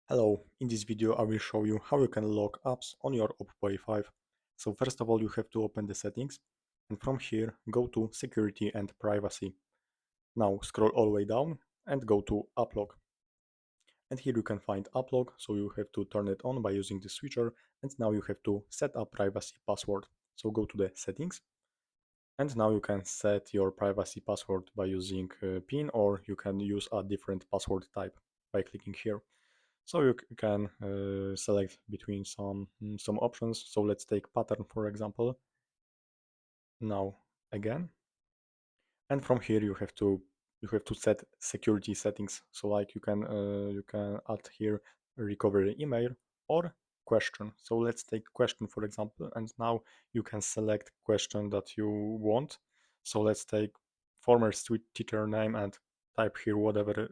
Hello, in this video I will show you how you can lock apps on your OPPO A5. So first of all you have to open the settings and from here go to security and privacy. Now scroll all the way down and go to app lock. And here you can find app lock, so you have to turn it on by using the switcher and now you have to set up privacy password. So go to the settings and now you can set your privacy password by using PIN or you can use a different password type by clicking here. So you can select between some options. So let's take pattern for example. Now again, and from here you have to set security settings. So like you can add here recovery email or question. So let's take question for example, and now you can select question that you want. So let's take former street teacher name and type here whatever.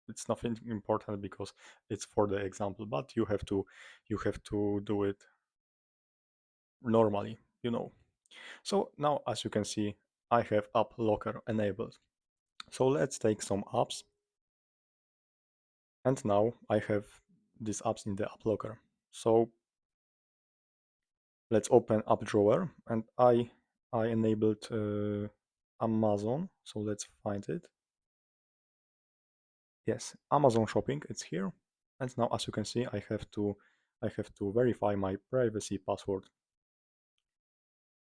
It's nothing important because it's for the example, but you have to do it normally. So now as you can see I have app locker enabled. So let's take some apps and now I have these apps in the app locker. So let's open app drawer and I enabled Amazon, so let's find it. Yes, Amazon shopping, it's here. And now as you can see I have to verify my privacy password.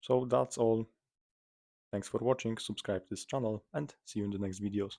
So that's all. Thanks for watching, subscribe to this channel and see you in the next videos.